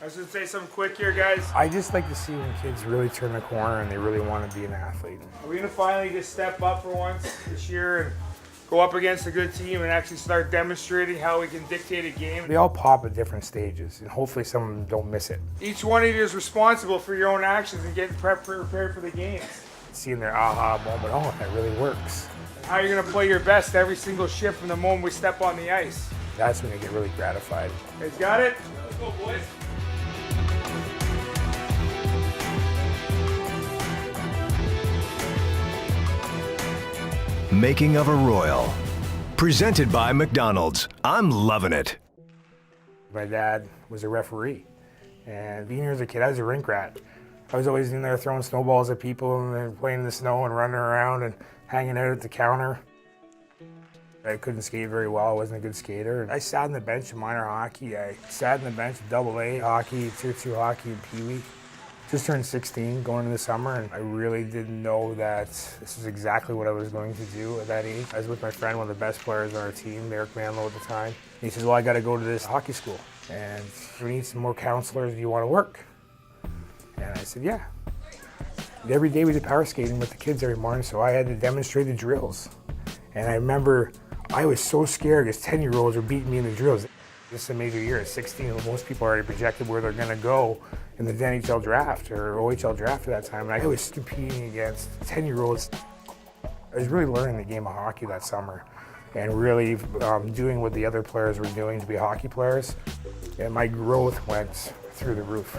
I was going to say something quick here, guys. I just like to see when kids really turn the corner and they really want to be an athlete. Are we going to finally just step up for once this year and go up against a good team and actually start demonstrating how we can dictate a game? They all pop at different stages, and hopefully some of them don't miss it. Each one of you is responsible for your own actions and getting prepared for the games. Seeing their aha moment, oh, that really works. How you're going to play your best every single shift from the moment we step on the ice. That's when they get really gratified. You guys got it? Let's go, boys. Making of a Royal. Presented by McDonald's. I'm loving it. My dad was a referee, and being here as a kid, I was a rink rat. I was always in there throwing snowballs at people and then playing in the snow and running around and hanging out at the counter. I couldn't skate very well. I wasn't a good skater. I sat on the bench in minor hockey. I sat on the bench in AA hockey, Tier 2 hockey, and Pee Wee. Just turned 16 going into the summer, and I really didn't know that this was exactly what I was going to do at that age. I was with my friend, one of the best players on our team, Eric Manlow at the time. He says, well, I got to go to this hockey school, and we need some more counselors. Do you want to work? And I said, yeah. Every day we did power skating with the kids every morning, so I had to demonstrate the drills. And I remember I was so scared because 10-year-olds were beating me in the drills. This is a major year. At 16, most people already projected where they're going to go in the NHL draft or OHL draft at that time. And I was competing against 10-year-olds. I was really learning the game of hockey that summer and really doing what the other players were doing to be hockey players. And my growth went through the roof.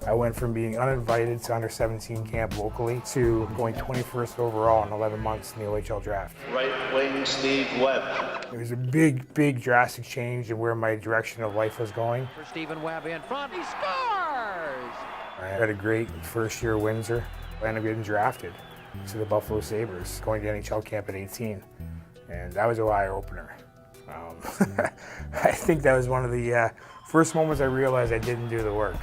I went from being uninvited to under 17 camp locally to going 21st overall in 11 months in the OHL draft. Right wing, Steve Webb. It was a big drastic change in where my direction of life was going. For Stephen Webb in front, he scores! I had a great first year at Windsor. I ended up getting drafted to the Buffalo Sabres, going to NHL camp at 18. And that was an eye-opener. I think that was one of the first moments I realized I didn't do the work.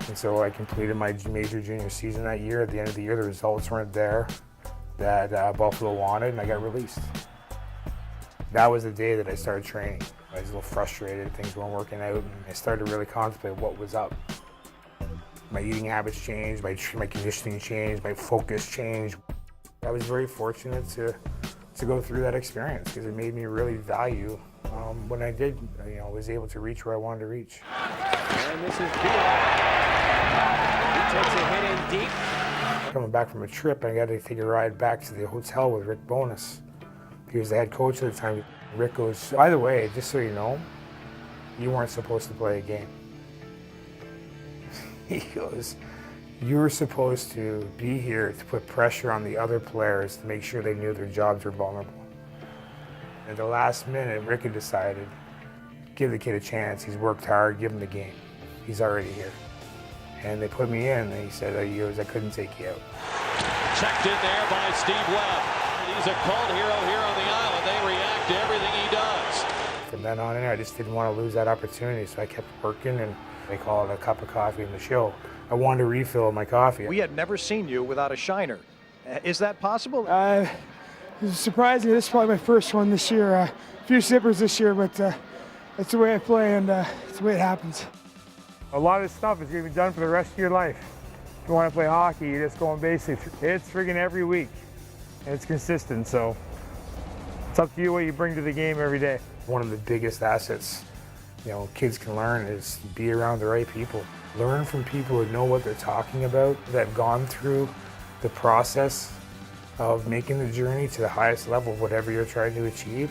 And so I completed my major junior season that year. At the end of the year, the results weren't there that Buffalo wanted, and I got released. That was the day that I started training. I was a little frustrated, things weren't working out, and I started to really contemplate what was up. My eating habits changed, my conditioning changed, my focus changed. I was very fortunate to go through that experience because it made me really value when I did, was able to reach where I wanted to reach. And this is Beal. He takes a hit in deep. Coming back from a trip, I got to take a ride back to the hotel with Rick Bowness. He was the head coach at the time. Rick goes, by the way, just so you know, you weren't supposed to play a game. He goes, you were supposed to be here to put pressure on the other players to make sure they knew their jobs were vulnerable. At the last minute, Rick had decided, give the kid a chance. He's worked hard, give him the game. He's already here. And they put me in, and he said, I couldn't take you out. Checked in there by Steve Webb. He's a cult hero here on the island. They react to everything he does. From then on in, I just didn't want to lose that opportunity, so I kept working, and they call it a cup of coffee in the show. I wanted to refill my coffee. We had never seen you without a shiner. Is that possible? It's surprising. This is probably my first one this year. A few sippers this year, but that's the way I play, and it's the way it happens. A lot of stuff is going to be done for the rest of your life. If you want to play hockey, you just go on basics. It's friggin' every week, and it's consistent, so it's up to you what you bring to the game every day. One of the biggest assets kids can learn is be around the right people. Learn from people who know what they're talking about, that have gone through the process of making the journey to the highest level of whatever you're trying to achieve,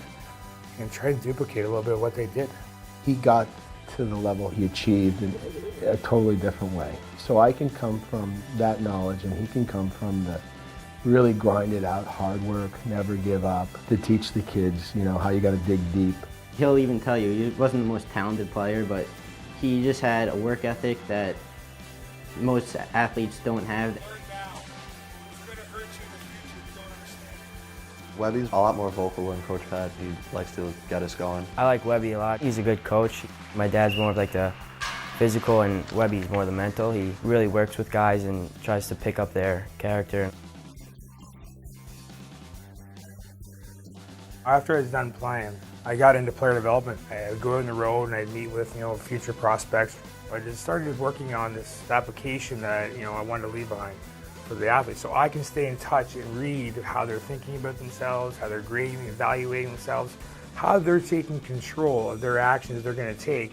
and try to duplicate a little bit of what they did. He got to the level he achieved in a totally different way. So I can come from that knowledge, and he can come from the really grind it out, hard work, never give up, to teach the kids, how you got to dig deep. He'll even tell you he wasn't the most talented player, but he just had a work ethic that most athletes don't have. Webby's a lot more vocal than Coach Pat. He likes to get us going. I like Webby a lot. He's a good coach. My dad's more of like the physical, and Webby's more the mental. He really works with guys and tries to pick up their character. After I was done playing, I got into player development. I would go on the road and I'd meet with future prospects. I just started working on this application that I wanted to leave behind for the athletes, so I can stay in touch and read how they're thinking about themselves, how they're grading, evaluating themselves, how they're taking control of their actions they're going to take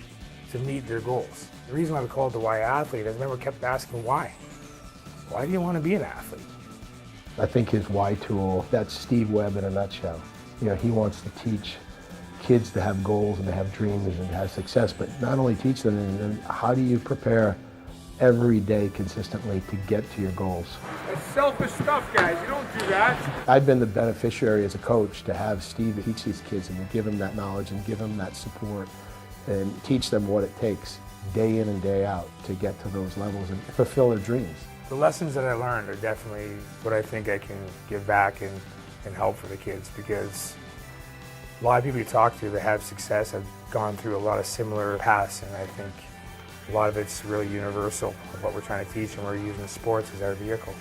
to meet their goals. The reason why we call it the Why Athlete is I never kept asking why. Why do you want to be an athlete? I think his why tool, that's Steve Webb in a nutshell. He wants to teach kids to have goals and to have dreams and to have success, but not only teach them, and how do you prepare every day consistently to get to your goals. That's selfish stuff, guys. You don't do that. I've been the beneficiary as a coach to have Steve teach these kids and to give them that knowledge and give them that support and teach them what it takes day in and day out to get to those levels and fulfill their dreams. The lessons that I learned are definitely what I think I can give back and help for the kids, because a lot of people you talk to that have success have gone through a lot of similar paths, and I think a lot of it's really universal of what we're trying to teach, and we're using sports as our vehicle.